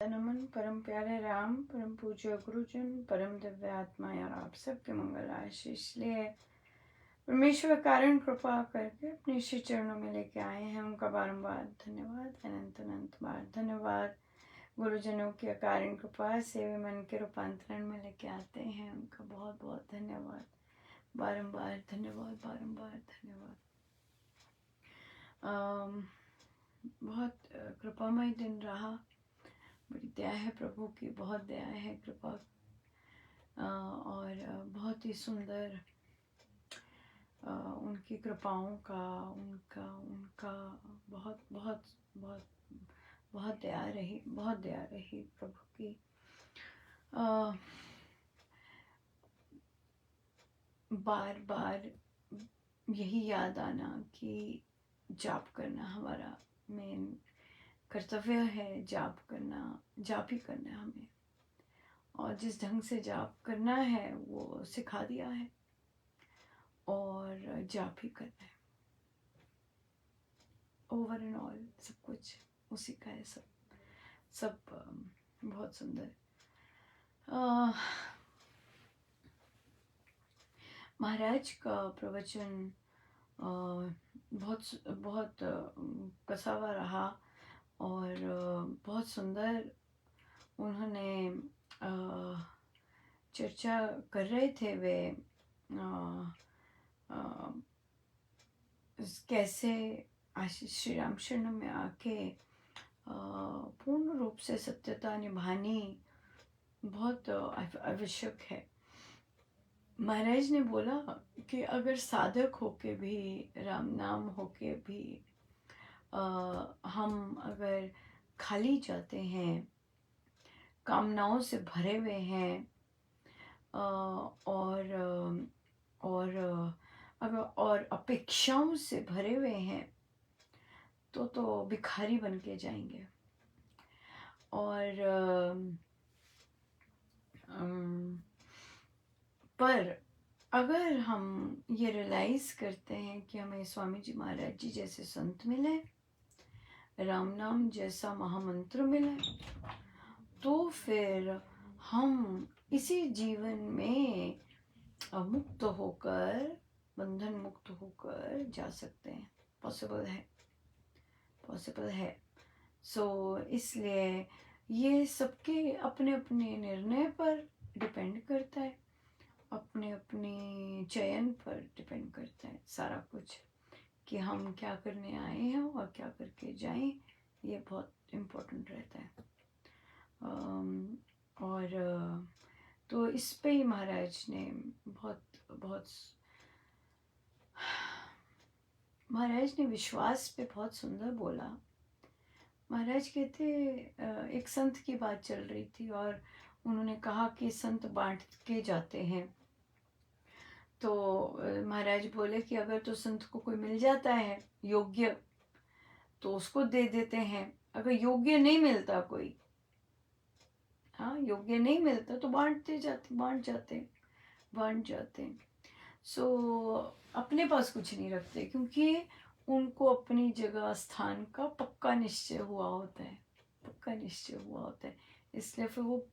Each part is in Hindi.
नमन परम प्यारे राम, परम पूज्य गुरुजन, परम दिव्य आत्मा यार, आप सबके मंगल आशीष इसलिए परमेश्वर कारण कृपा करके अपने श्री चरणों में लेके आए हैं। उनका बारंबार धन्यवाद, अनंत अनंत बार धन्यवाद। गुरुजनों की कारण कृपा से वे मन के रूपांतरण में लेके आते हैं, उनका बहुत बहुत धन्यवाद, बारंबार धन्यवाद, बारंबार धन्यवाद। बहुत कृपामय दिन रहा, बड़ी दया है प्रभु की, बहुत दया है, कृपा और बहुत ही सुंदर उनकी कृपाओं का, उनका उनका बहुत बहुत बहुत बहुत दया रही, बहुत दया रही प्रभु की। बार बार यही याद आना कि जाप करना हमारा मेन कर्तव्य है, जाप करना, जाप ही करना है हमें, और जिस ढंग से जाप करना है वो सिखा दिया है, और जाप ही करना है। ओवर एंड ऑल सब कुछ उसी का है, सब बहुत सुंदर। महाराज का प्रवचन बहुत बहुत कसा हुआ रहा, और बहुत सुंदर उन्होंने चर्चा कर रहे थे वे कैसे श्री राम शरण में आके पूर्ण रूप से सत्यता निभानी बहुत आवश्यक है। महाराज ने बोला कि अगर साधक होके भी, राम नाम होके भी हम अगर खाली जाते हैं, कामनाओं से भरे हुए हैं, और अपेक्षाओं से भरे हुए हैं, तो भिखारी बन के जाएंगे। और पर अगर हम ये रियलाइज करते हैं कि हमें स्वामी जी महाराज जी जैसे संत मिले, राम नाम जैसा महामंत्र मिले, तो फिर हम इसी जीवन में मुक्त होकर, बंधन मुक्त होकर जा सकते हैं। पॉसिबल है, पॉसिबल है। इसलिए ये सबके अपने अपने निर्णय पर डिपेंड करता है, अपने अपने चयन पर डिपेंड करता है सारा कुछ, कि हम क्या करने आए हैं और क्या करके जाएं, ये बहुत इम्पोर्टेंट रहता है। और तो इस पे ही महाराज ने बहुत बहुत महाराज ने विश्वास पे बहुत सुंदर बोला। महाराज कहते एक संत की बात चल रही थी, और उन्होंने कहा कि संत बांट के जाते हैं। तो महाराज बोले कि अगर तो संत को कोई मिल जाता है योग्य तो उसको दे देते हैं, अगर योग्य नहीं मिलता कोई, हाँ योग्य नहीं मिलता, तो बांट जाते। अपने पास कुछ नहीं रखते, क्योंकि उनको अपनी जगह स्थान का पक्का निश्चय हुआ होता है, इसलिए फिर वो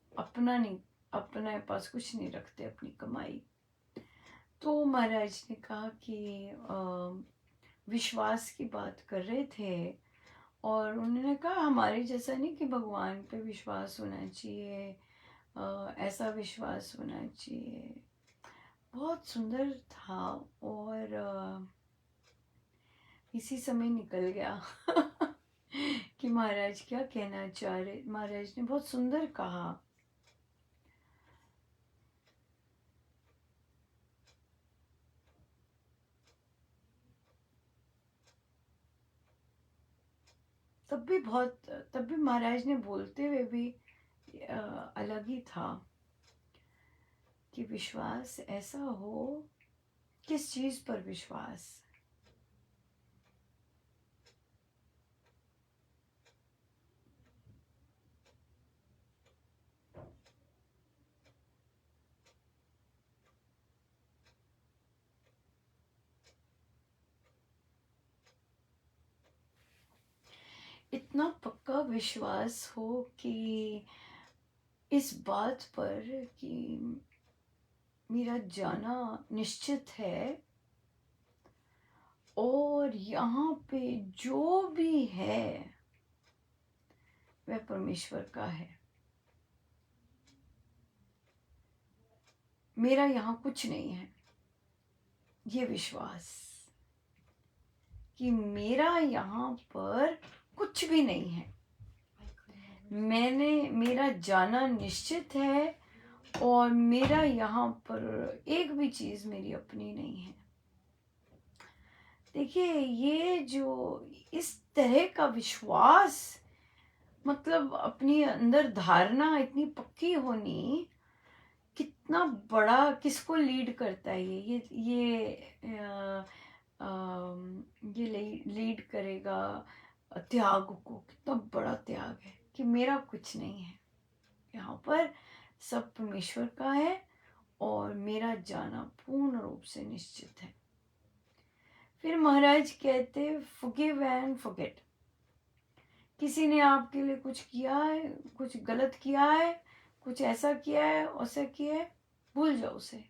अपने पास कुछ नहीं रखते, अपनी कमाई। तो महाराज ने कहा कि विश्वास की बात कर रहे थे, और उन्होंने कहा हमारे जैसा नहीं कि भगवान पे विश्वास होना चाहिए, ऐसा विश्वास होना चाहिए। बहुत सुंदर था, और इसी समय निकल गया कि महाराज क्या कहना चाह रहे। महाराज ने बहुत सुंदर कहा, तब भी महाराज ने बोलते हुए भी अलग ही था कि विश्वास ऐसा हो, किस चीज पर विश्वास, इतना पक्का विश्वास हो कि इस बात पर कि मेरा जाना निश्चित है और यहाँ पे जो भी है वह परमेश्वर का है। मेरा यहाँ कुछ नहीं है, ये विश्वास कि मेरा यहाँ पर कुछ भी नहीं है। मेरा जाना निश्चित है और मेरा यहाँ पर एक भी चीज मेरी अपनी नहीं है। देखिए, ये जो इस तरह का विश्वास, मतलब अपनी अंदर धारणा इतनी पक्की होनी, कितना बड़ा किसको लीड करता है। ये लीड करेगा त्याग को। कितना बड़ा त्याग है कि मेरा कुछ नहीं है, यहाँ पर सब परमेश्वर का है और मेरा जाना पूर्ण रूप से निश्चित है। फिर महाराज कहते फॉरगिव एंड फॉरगेट। किसी ने आपके लिए कुछ किया है, कुछ गलत किया है, कुछ ऐसा किया है, वैसा किया है, भूल जाओ उसे।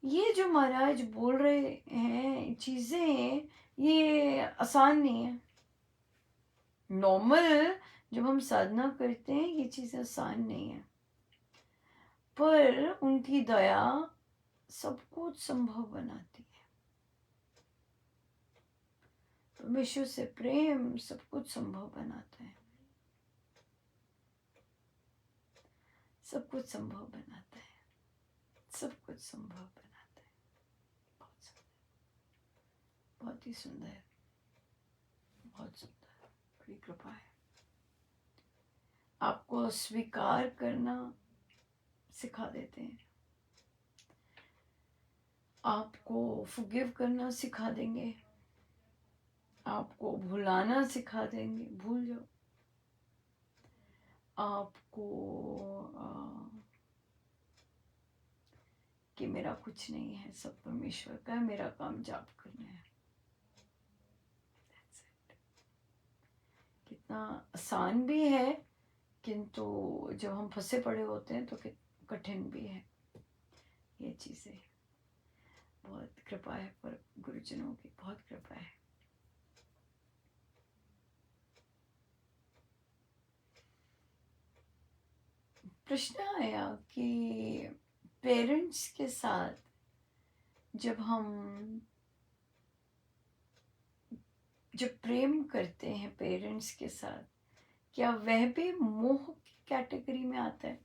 ये जो महाराज बोल रहे हैं चीजें, ये आसान नहीं है। नॉर्मल जब हम साधना करते हैं ये चीजें आसान नहीं है, पर उनकी दया सब कुछ संभव बनाती है। परमेश्वर से प्रेम सब कुछ संभव बनाता है, सब कुछ संभव बनाता है, सब कुछ संभव बनाता है। बहुत सुंदर, बहुत ही सुंदर, बहुत सुंदर, बड़ी कृपा है। आपको स्वीकार करना सिखा देते हैं, आपको फॉरगिव करना सिखा देंगे, आपको भुलाना सिखा देंगे, भूल जाओ। आपको कि मेरा कुछ नहीं है, सब परमेश्वर का है, मेरा काम जाप करना है। कितना आसान भी है, किंतु जब हम फंसे पड़े होते हैं तो कठिन भी है ये चीजें। बहुत कृपा है, पर गुरुजनों की बहुत कृपा है। प्रश्न आया कि पेरेंट्स के साथ जब प्रेम करते हैं पेरेंट्स के साथ, क्या वह भी मोह की कैटेगरी में आता है?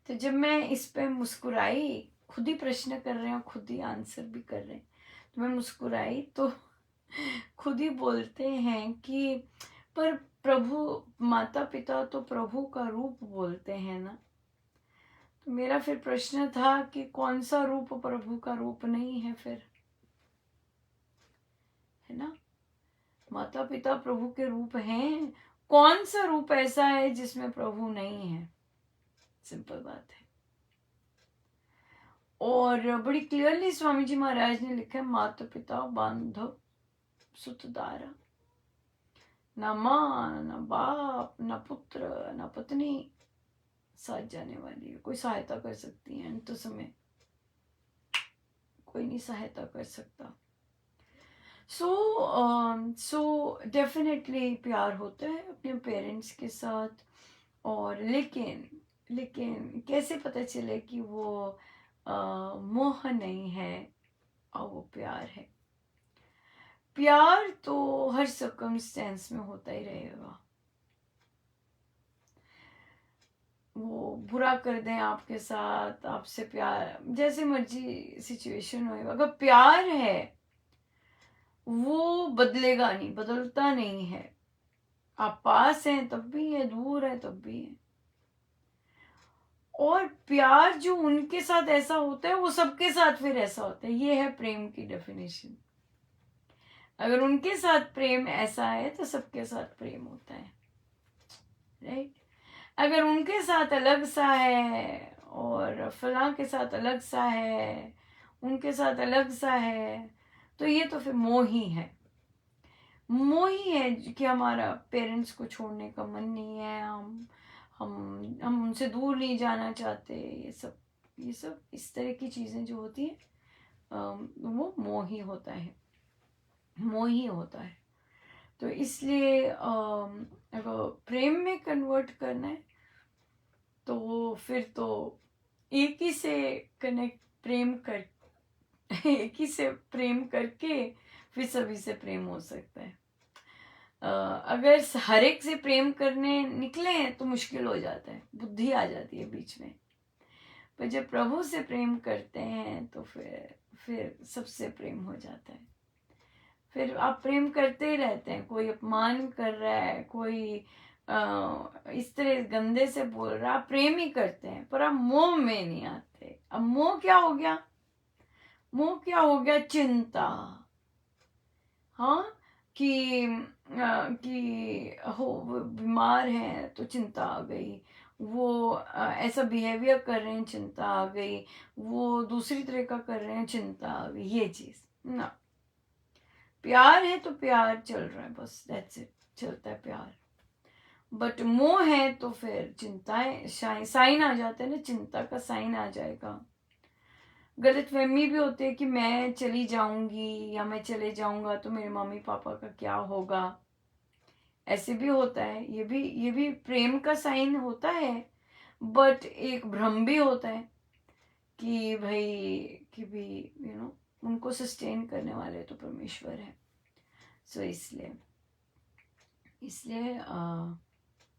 तो जब मैं इस पे मुस्कुराई, खुद ही प्रश्न कर रहे हैं, खुद ही आंसर भी कर रहे हैं, तो मैं मुस्कुराई तो खुद ही बोलते हैं कि पर प्रभु, माता पिता तो प्रभु का रूप बोलते हैं ना। तो मेरा फिर प्रश्न था कि कौन सा रूप प्रभु का रूप नहीं है फिर, है ना? माता पिता प्रभु के रूप हैं, कौन सा रूप ऐसा है जिसमें प्रभु नहीं है? सिंपल बात है। और बड़ी क्लियरली स्वामी जी महाराज ने लिखा है, माता पिता बांधव सुतदारा, न माँ न बाप न पुत्र न पत्नी साथ जाने वाली है। कोई सहायता कर सकती है, अंत समय कोई नहीं सहायता कर सकता। सो डेफिनेटली प्यार होता है अपने पेरेंट्स के साथ, और लेकिन कैसे पता चले कि वो मोह नहीं है और वो प्यार है? प्यार तो हर सर्कमस्टेंस में होता ही रहेगा। वो बुरा कर दें आपके साथ, आपसे प्यार, जैसे मर्जी सिचुएशन हो, अगर प्यार है वो बदलेगा नहीं, बदलता नहीं है। आप पास हैं तब भी है, दूर है तब भी है। और प्यार जो उनके साथ ऐसा होता है वो सबके साथ फिर ऐसा होता है। ये है प्रेम की डेफिनेशन। अगर उनके साथ प्रेम ऐसा है तो सबके साथ प्रेम होता है, राइट? अगर उनके साथ अलग सा है और फलां के साथ अलग सा है, उनके साथ अलग सा है, तो ये तो फिर मोह ही है। मोह ही है कि हमारा पेरेंट्स को छोड़ने का मन नहीं है, हम उनसे दूर नहीं जाना चाहते। ये सब इस तरह की चीज़ें जो होती हैं वो मोह ही होता है, मोह ही होता है। तो इसलिए अगर प्रेम में कन्वर्ट करना है तो फिर तो एक ही से कनेक्ट प्रेम कर एक ही से प्रेम करके फिर सभी से प्रेम हो सकता है। अगर हर एक से प्रेम करने निकले तो मुश्किल हो जाता है, बुद्धि आ जाती है बीच में। पर जब प्रभु से प्रेम करते हैं तो फिर सबसे प्रेम हो जाता है। फिर आप प्रेम करते ही रहते हैं। कोई अपमान कर रहा है, कोई इस तरह गंदे से बोल रहा है, आप प्रेम ही करते हैं, पर आप मोह में नहीं आते। अब मोह क्या हो गया? मोह क्या हो गया? चिंता। हाँ, कि हो वो बीमार है तो चिंता आ गई, वो ऐसा बिहेवियर कर रहे हैं, चिंता आ गई, वो दूसरी तरह का कर रहे हैं, चिंता आ गई। ये चीज ना, प्यार है तो प्यार चल रहा है, बस दैट्स इट, चलता है प्यार। बट मोह है तो फिर चिंताएं, साइन आ जाता है ना, चिंता का साइन आ जाएगा। गलतफहमी भी होती है कि मैं चली जाऊंगी या मैं चले जाऊंगा तो मेरे मम्मी पापा का क्या होगा, ऐसे भी होता है। ये भी प्रेम का साइन होता है, बट एक भ्रम भी होता है कि भाई कि भी उनको सस्टेन करने वाले तो परमेश्वर है। सो इसलिए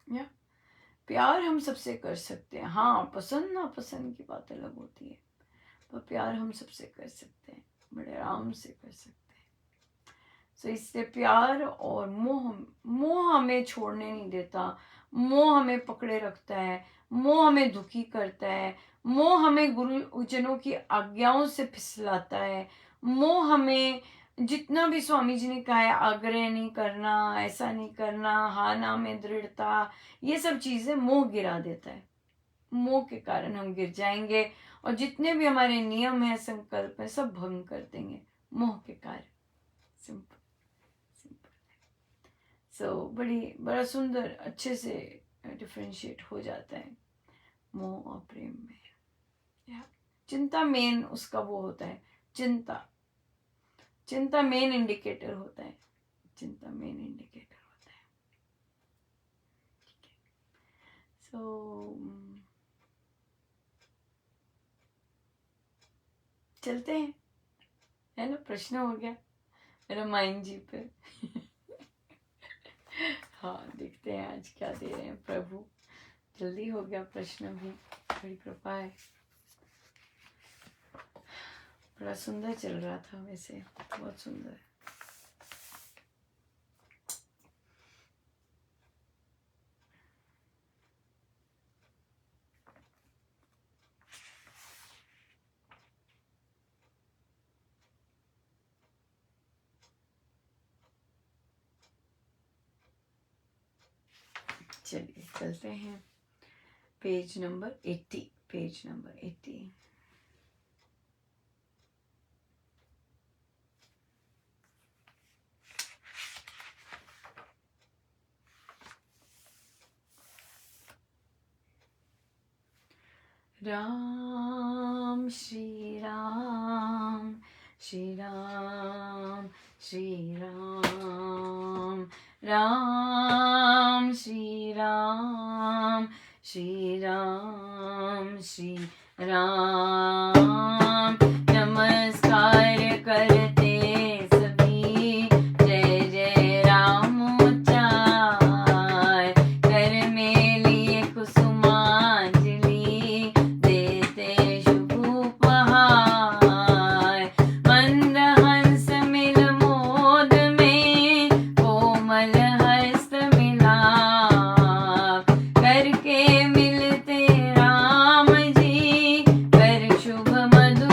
या प्यार हम सबसे कर सकते हैं। हाँ, पसंद नापसंद की बात अलग होती है, पर प्यार हम सबसे कर सकते हैं, बड़े आराम से कर सकते हैं। सो इसलिए प्यार और मोह हमें छोड़ने नहीं देता, मोह हमें पकड़े रखता है, मोह हमें दुखी करता है, मोह हमें गुरुजनों की आज्ञाओं से फिसलाता है, मोह हमें जितना भी स्वामी जी ने कहा है, आग्रह नहीं करना, ऐसा नहीं करना, हाँ ना में दृढ़ता, ये सब चीजें मोह गिरा देता है। मोह के कारण हम गिर जाएंगे और जितने भी हमारे नियम है, संकल्प है, सब भंग कर देंगे मोह के कारण। Simple simple. सो बड़ा सुंदर अच्छे से डिफ्रेंशिएट हो जाता है मोह और प्रेम में। चिंता मेन उसका वो होता है, चिंता मेन इंडिकेटर होता है, चिंता मेन इंडिकेटर होता है। ठीक है। सो चलते हैं, है ना? प्रश्न हो गया रामायण जी पे। हाँ, देखते हैं आज क्या दे रहे हैं प्रभु। जल्दी हो गया प्रश्न भी, बड़ी कृपा है। बड़ा सुंदर चल रहा था वैसे, बहुत सुंदर। चलिए चलते हैं page number 80, page number 80। Ram Shri Ram Shri Ram Shri Ram, Ram Shri Ram Shri Ram Shri Ram. नमस्कार करते सभी, जय जय राम उच्चार, कर में लिए कुसुमांजलि, देते शुभ उपहार। मंद हंस मिल मोद में, कोमल हस्त मिलाप, करके मिलते राम जी, कर शुभ मधु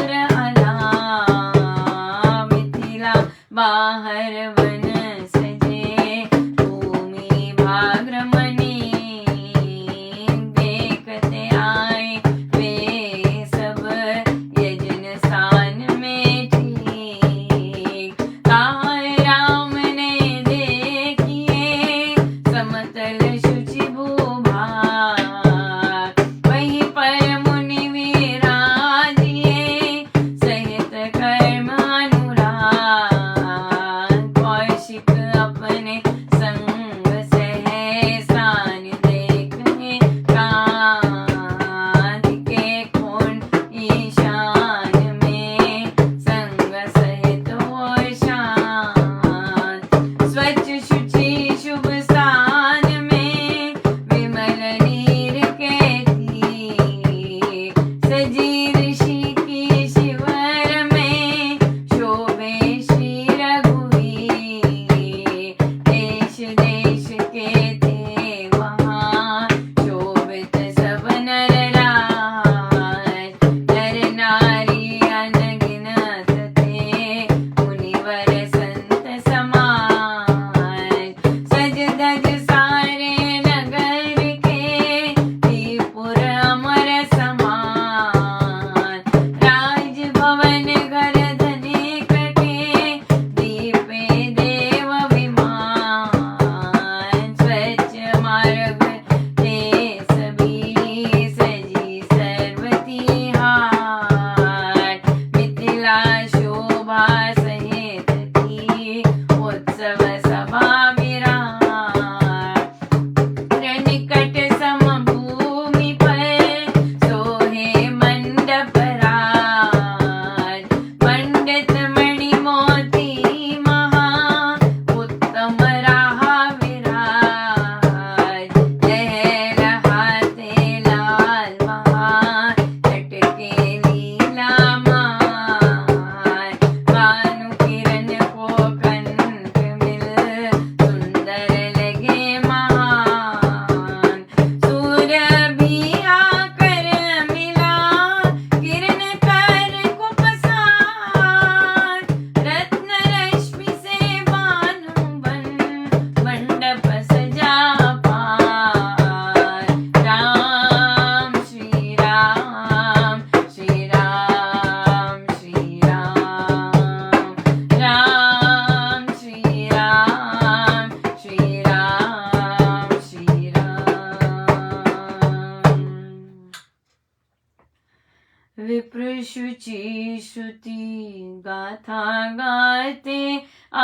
विप्रशुचि श्रुति गाथा गाते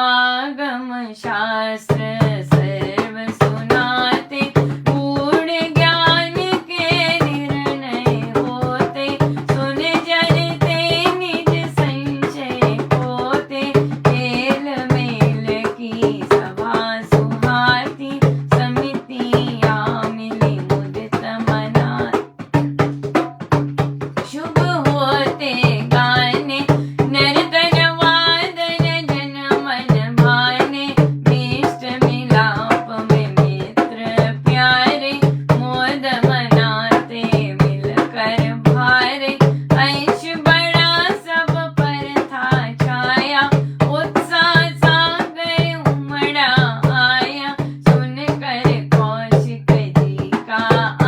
आगम शास्त्र सर्व सुनाते गूढ़ ज्ञान के निर्णय होते सुन जरते निज संशय होते खेल मेल की सभा सुहाती समितियां मिली मुदित मना शुभ होते गाने नर्तन वादन जन मन भाने भीष्ट मिलाप में मित्र प्यारे मोद मनाते मिलकर भारे अंश बड़ा सब पर था छाया उत्साह सागर उमड़ा आया सुनकर कौशिक जी का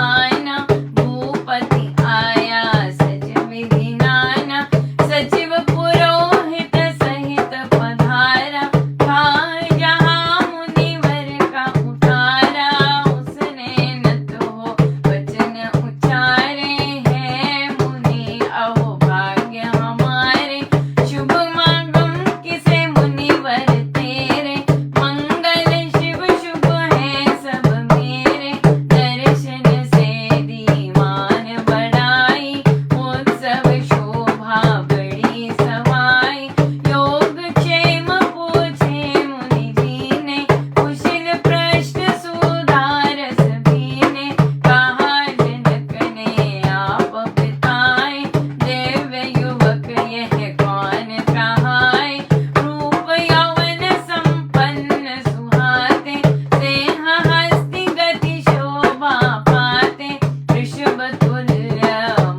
आना भूपति आया सज विधि नाना सचिव पुरोहित सहित पधारा था जहाँ मुनिवर का उतारा उसने न तो वचन उच्चारे हैं मुनि अहो भाग्य हमारे शुभ मागम किसे मुनिवर तेरे मंगल शिव शुभ है सब मेरे दर्शन से दीवान बढ़ाई उत्सव शोभा बड़ी सवाई योग क्षेम पूछे मुनि जी ने कुशल प्रश्न सुधारस भी ने कहा जनक ने आप बताए दिव्य युवक यह कौन कहाए रूप यौवन संपन्न सुहाते स्नेह हस्ति गति शोभा पाते ऋषभ तुल्य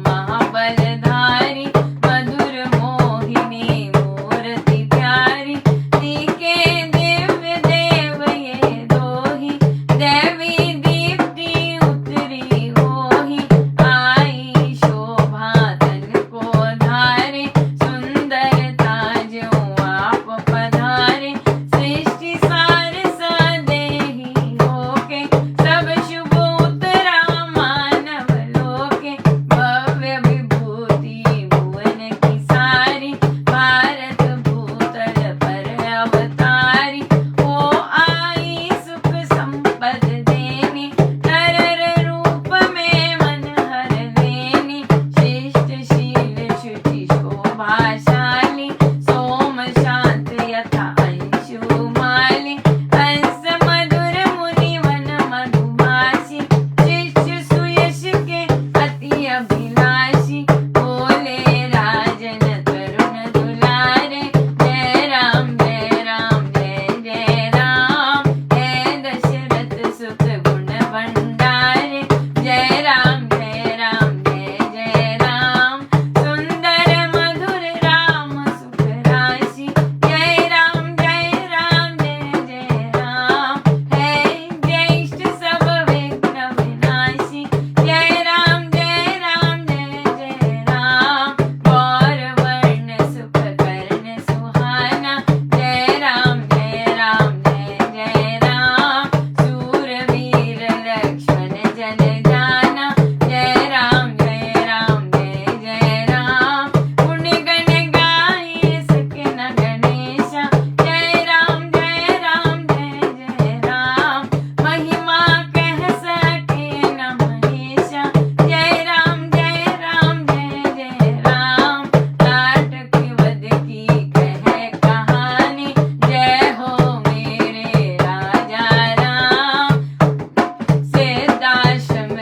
महाबलधारी मधुर मोहिनी मूर्ति प्यारी टीके दिव्य देव ये दोही देवी दीप्ति उतरी होही आई शोभा तन को धारे सुंदरता जो आप पधारे सृष्टि सार सदेही होके सब शुभ उतरा मानव लोके भव्य विभूति भुवन की सारी भारत भूतल पर अवतारी हो आई सुख संपद देनी तरर रूप में मन हर लेनी शिष्ट शील शुचि शोभाशाली सोम शांत यथा अंशुमाली हंस मधुर मुनि वन मधुभाषी शिष्य सुयश के अति अभिलाषी बोले राजन तरुण दुलारे जय राम जय राम जय जय राम हे दशरथ सुख गुण भंडारे जय राम जय राम जय जय राम सुंदर मधुर राम सुख राशि जय राम जय राम जय जय राम हे ज्येष्ठ सब विघ्न विनाशी जय राम जय राम जय जय राम गौर वर्ण सुख कर्ण सुहाना जय राम जय राम जय जय राम सूरवीर लक्ष्मण जन जाना जय राम जय जय राम पुण्य गण गाए सके न गणेशा जय राम जय जय राम महिमा कह सके न महेशा जय राम जय जय राम नाटक वध की कह कहानी जय हो मेरे राजा राम सिद्धाश्रम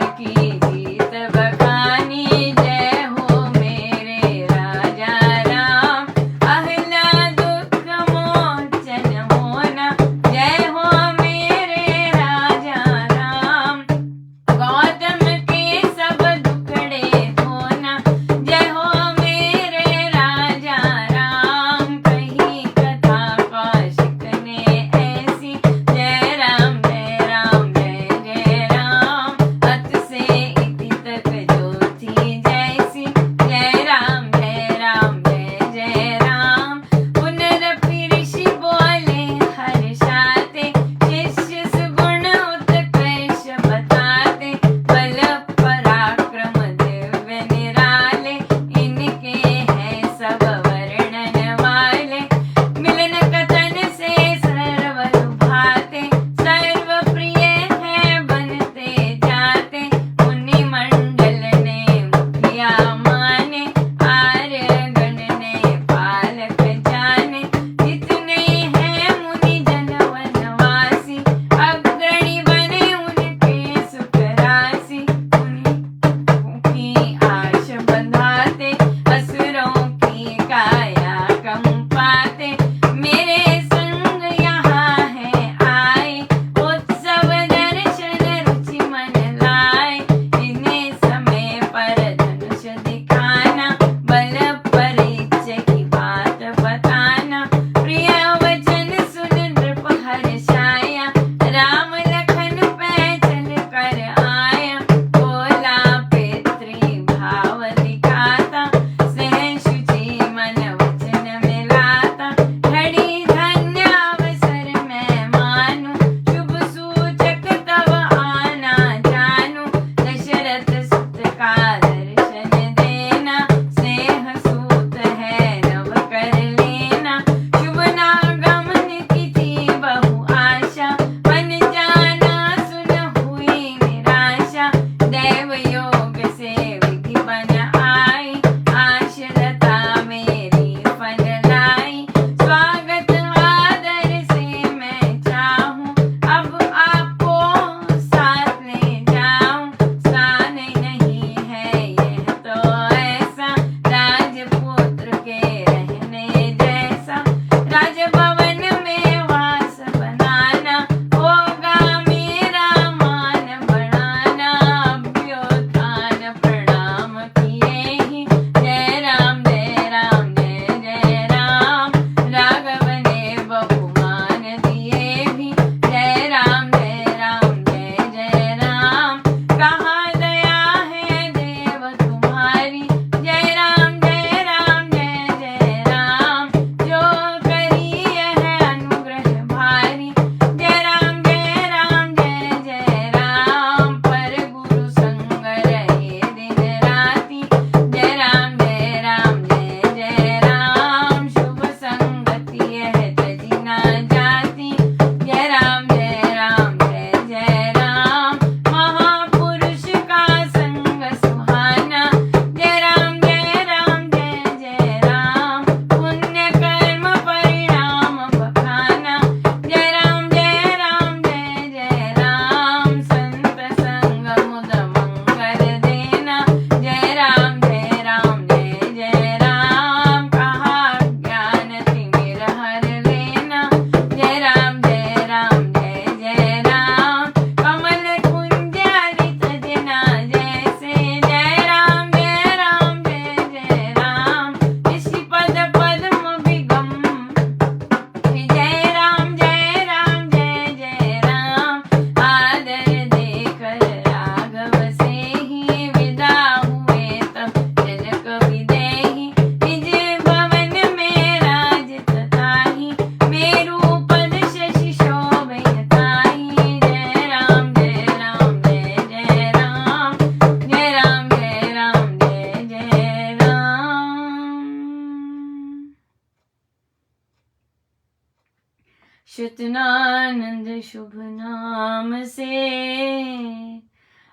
अच्युतनानंद शुभ नाम से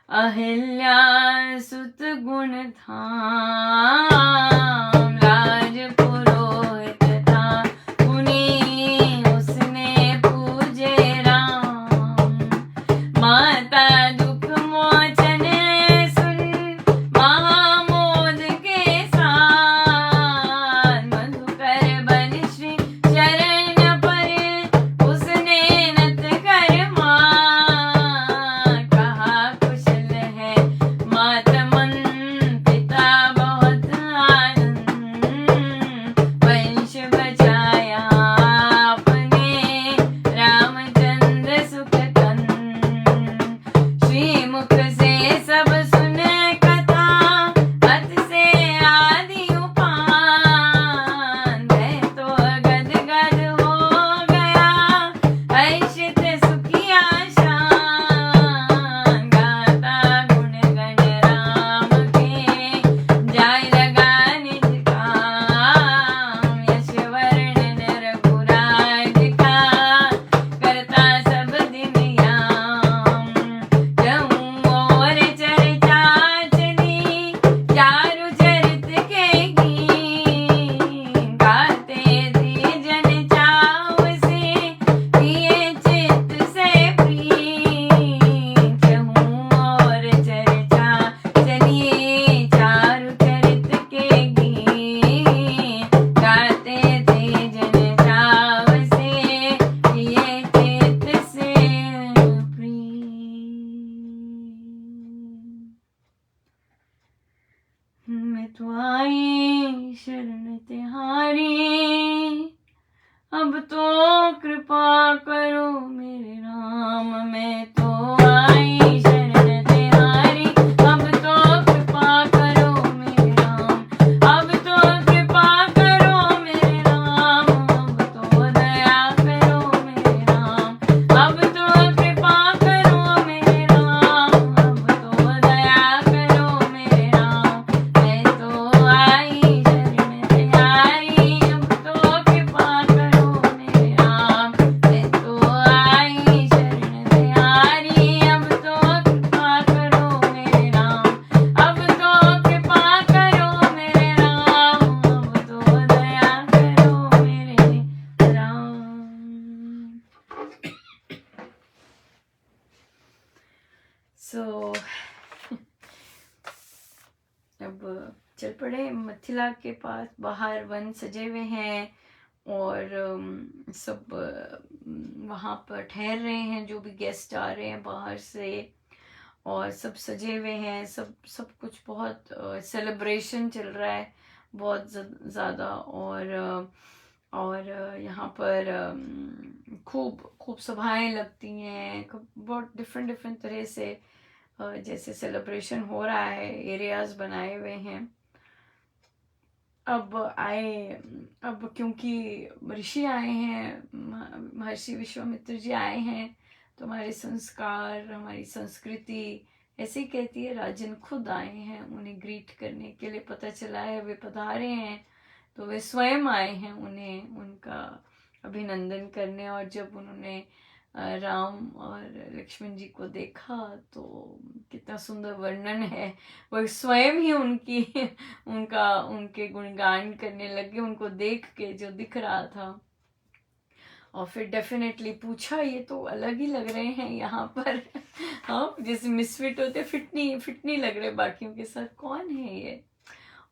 अहिल्या सुत गुण धाम राज पुरोहित था मुनि उसने पूजे राम माता दुख मोचन सुन महामोद के साथ मधुकर बन श्री चरण पर उसने नत कर मान कहा कुशल है मात मन पिता बहुत आनंद वंश बचाया आपने रामचंद्र सुख कंद श्रीमुख से सब सुन कथा अत से आदि उपान वह तो गद गद हो गया हर्षित सुखिया शान गाता गुण गण राम के जाय लगा निज काम यश वर्णन रघुराज का करता सब दिन याम जहूँ और चर्चा चली चारु चरित के गीत गाते थे जन चाव से किए चित्त से प्रीत जहूँ और चर्चा चली चारु चरित के गीत गाते थे जन चाव से किए चित्त से प्रीत मैं तो आई शरण तिहारी अब तो कृपा करो मेरे राम मैं तो आई शरण तिहारी अब तो कृपा करो मेरे राम अब तो कृपा करो मेरे राम अब तो दया करो मेरे राम अब तो कृपा करो मेरे राम अब तो दया करो मेरे राम मैं तो आई शरण तिहारी अब तो कृपा करो मेरे राम मैं तो आई शरण तिहारी अब तो कृपा करो मेरे राम अब तो कृपा करो मेरे राम अब तो दया करो मेरे राम। सो अब चल पड़े मिथिला के पास। बाहर वन सजे हुए हैं और सब वहाँ पर ठहर रहे हैं जो भी गेस्ट आ रहे हैं बाहर से और सब सजे हुए हैं। सब सब कुछ बहुत सेलिब्रेशन चल रहा है बहुत ज़्यादा और यहाँ पर खूब खूब सभाएं लगती हैं बहुत डिफरेंट डिफरेंट तरह से जैसे सेलिब्रेशन हो रहा है एरियाज बनाए हुए हैं। अब क्योंकि ऋषि आए हैं महर्षि विश्वामित्र जी आए हैं तो हमारे संस्कार हमारी संस्कृति ऐसे ही कहती है राजन खुद आए हैं उन्हें ग्रीट करने के लिए। पता चला है वे पधारे हैं तो वे स्वयं आए हैं उन्हें उनका अभिनंदन करने। और जब उन्होंने राम और लक्ष्मण जी को देखा तो कितना सुंदर वर्णन है वो स्वयं ही उनके गुणगान करने लगे उनको देख के जो दिख रहा था। और फिर डेफिनेटली पूछा ये तो अलग ही लग रहे हैं यहाँ पर हाँ जैसे मिसफिट होते फिट नहीं लग रहे बाकियों के साथ कौन है ये।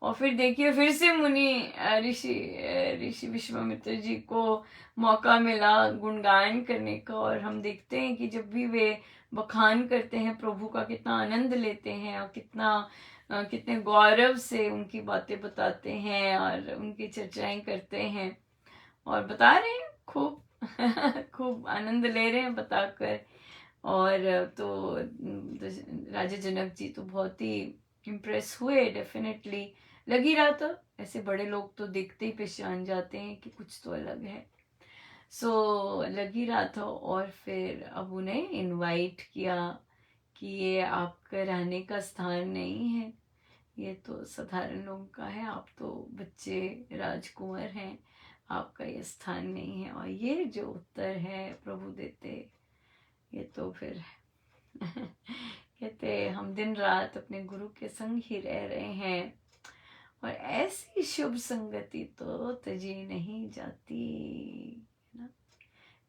और फिर देखिए फिर से मुनि ऋषि विश्वामित्र जी को मौका मिला गुणगान करने का। और हम देखते हैं कि जब भी वे बखान करते हैं प्रभु का कितना आनंद लेते हैं और कितने गौरव से उनकी बातें बताते हैं और उनकी चर्चाएं करते हैं और बता रहे हैं खूब खूब आनंद ले रहे हैं बताकर। और तो राजा जनक जी तो बहुत ही इम्प्रेस हुए। डेफिनेटली लग ही रहा था ऐसे बड़े लोग तो देखते ही पहचान जाते हैं कि कुछ तो अलग है। सो लग ही रहा था। और फिर अब उन्हें इनवाइट किया कि ये आपका रहने का स्थान नहीं है ये तो साधारण लोगों का है आप तो बच्चे राजकुंवर हैं आपका ये स्थान नहीं है। और ये जो उत्तर है प्रभु देते, ये तो फिर कहते हम दिन रात अपने गुरु के संग ही रह रहे हैं, और ऐसी शुभ संगति तो तजी नहीं जाती, है ना।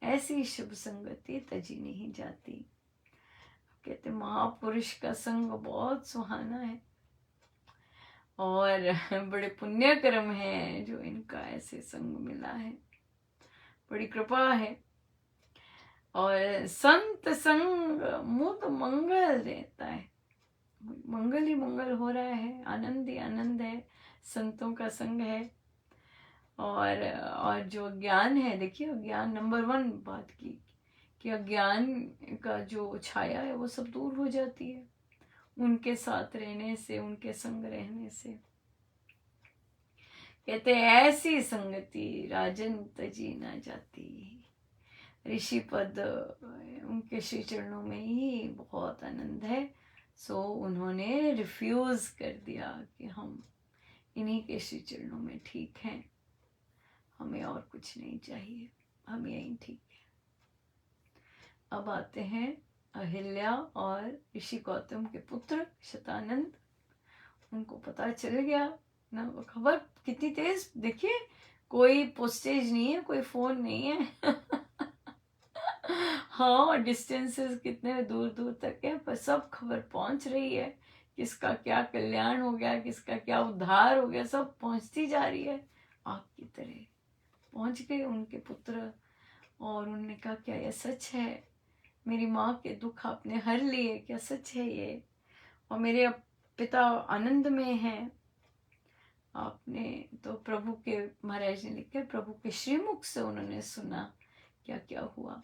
ऐसी शुभ संगति तजी नहीं जाती। कहते महापुरुष का संग बहुत सुहाना है, और बड़े पुण्य कर्म है जो इनका ऐसे संग मिला है, बड़ी कृपा है। और संत संग मुद मंगल देता है, मंगल ही मंगल हो रहा है, आनंद ही आनंद है, संतों का संग है। और जो ज्ञान है, देखिए ज्ञान नंबर 1 बात की कि अज्ञान का जो छाया है वो सब दूर हो जाती है उनके साथ रहने से, उनके संग रहने से। कहते ऐसी संगति राजन तजी ना जाती। ऋषि पद उनके श्री चरणों में ही बहुत आनंद है। सो उन्होंने रिफ्यूज कर दिया कि हम इन्हीं के श्री चरणों में ठीक हैं, हमें और कुछ नहीं चाहिए, हम यहीं ठीक है। अब आते हैं अहिल्या और ऋषि गौतम के पुत्र शतानंद। उनको पता चल गया ना, खबर कितनी तेज, देखिए कोई पोस्टेज नहीं है, कोई फोन नहीं है हाँ, डिस्टेंसेस कितने दूर दूर तक है, पर सब खबर पहुंच रही है, किसका क्या कल्याण हो गया, किसका क्या उद्धार हो गया, सब पहुंचती जा रही है आग की तरह। पहुंच गए उनके पुत्र, और उन्होंने कहा क्या यह सच है, मेरी माँ के दुख आपने हर लिए, क्या सच है ये, और मेरे पिता आनंद में हैं। आपने तो प्रभु के, महाराज ने लिखा है, प्रभु के श्रीमुख से उन्होंने सुना क्या क्या हुआ।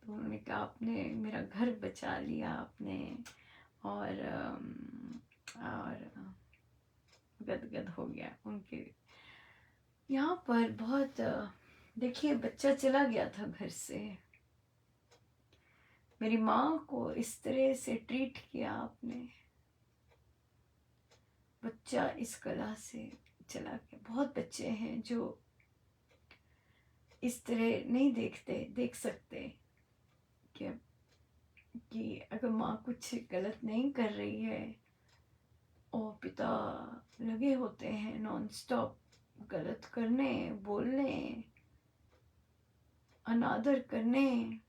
तो उन्होंने कहा आपने मेरा घर बचा लिया आपने, और गदगद हो गया उनके। यहाँ पर बहुत देखिए, बच्चा चला गया था घर से, मेरी माँ को इस तरह से ट्रीट किया आपने, बच्चा इस कला से चला गया। बहुत बच्चे हैं जो इस तरह नहीं देख सकते कि अगर माँ कुछ गलत नहीं कर रही है और पिता लगे होते हैं नॉन स्टॉप गलत करने, बोलने, अनादर करने,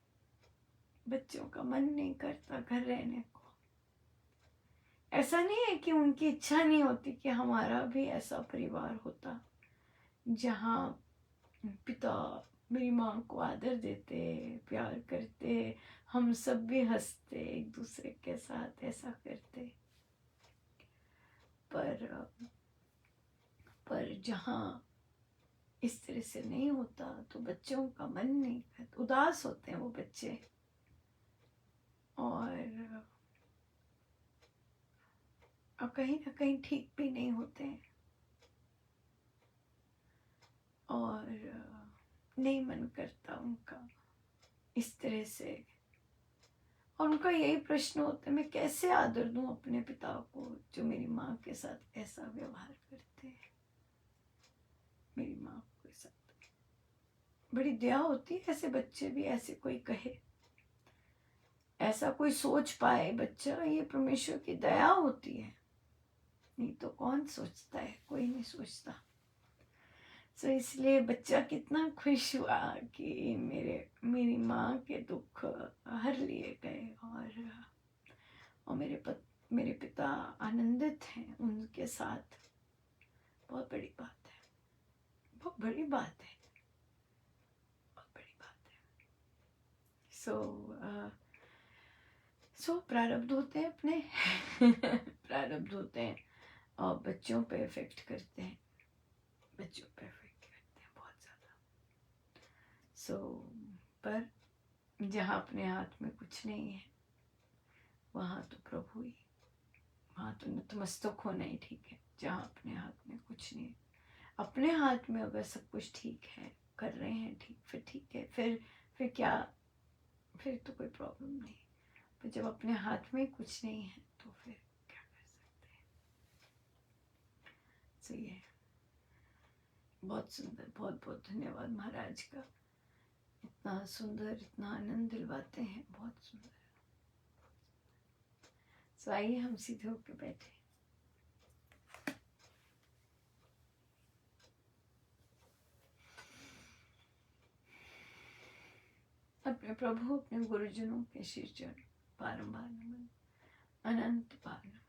बच्चों का मन नहीं करता घर रहने को। ऐसा नहीं है कि उनकी इच्छा नहीं होती कि हमारा भी ऐसा परिवार होता जहाँ पिता मेरी माँ को आदर देते, प्यार करते, हम सब भी हंसते एक दूसरे के साथ, ऐसा करते। पर जहाँ इस तरह से नहीं होता तो बच्चों का मन नहीं करता, उदास होते हैं वो बच्चे, और कहीं ना कहीं ठीक भी नहीं होते हैं, और नहीं मन करता उनका इस तरह से। और उनका यही प्रश्न होता है, मैं कैसे आदर दूं अपने पिता को जो मेरी माँ के साथ ऐसा व्यवहार करते हैं। मेरी माँ के साथ बड़ी दया होती है, ऐसे बच्चे भी, ऐसे कोई कहे, ऐसा कोई सोच पाए बच्चा, ये परमेश्वर की दया होती है, नहीं तो कौन सोचता है, कोई नहीं सोचता। सो इसलिए बच्चा कितना खुश हुआ कि मेरी माँ के दुख हर लिए गए, और मेरे पिता आनंदित हैं उनके साथ। बहुत बड़ी बात है, बहुत बड़ी बात है, बहुत बड़ी बात है। सो प्रारब्ध होते हैं अपने प्रारब्ध होते हैं और बच्चों पे इफेक्ट करते हैं, बच्चों पे इफेक्ट करते हैं बहुत ज़्यादा। पर जहाँ अपने हाथ में कुछ नहीं है वहाँ तो प्रभु ही, वहाँ तो नतमस्तक होना ही ठीक है। जहाँ अपने हाथ में कुछ नहीं है, अपने हाथ में अगर सब कुछ ठीक है, कर रहे हैं ठीक, फिर ठीक है, फिर क्या, फिर तो कोई प्रॉब्लम नहीं। पर जब अपने हाथ में कुछ नहीं है तो फिर क्या कर सकते हैं। सो ये बहुत सुंदर, बहुत बहुत धन्यवाद महाराज का। इतना सुंदर, इतना आनंद दिलवाते हैं, बहुत सुंदर। सो आइए हम सीधे होकर बैठे। अपने प्रभु, अपने गुरुजनों के शीश चरण बारंबार नमन, अनंत बार नमन।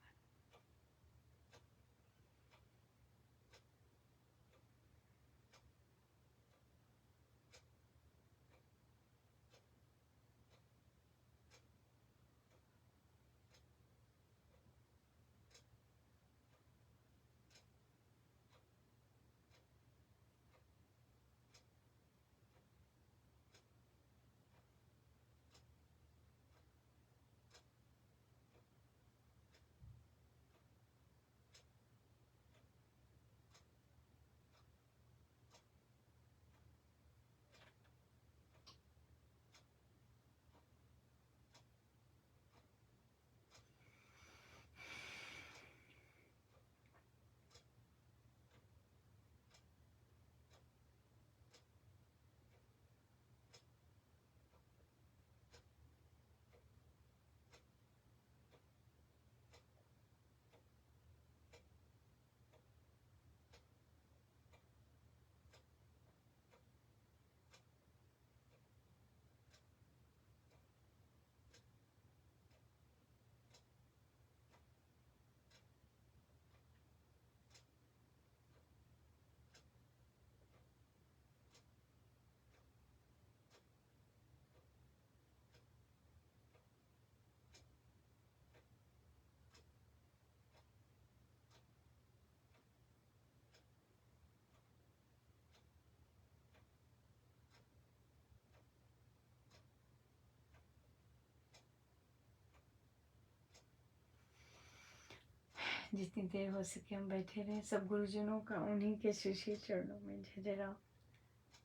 जितनी देर हो सके हम बैठे रहे। सब गुरुजनों का उन्हीं के शीश चरणों में जय जय राम,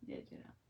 जय जय राम।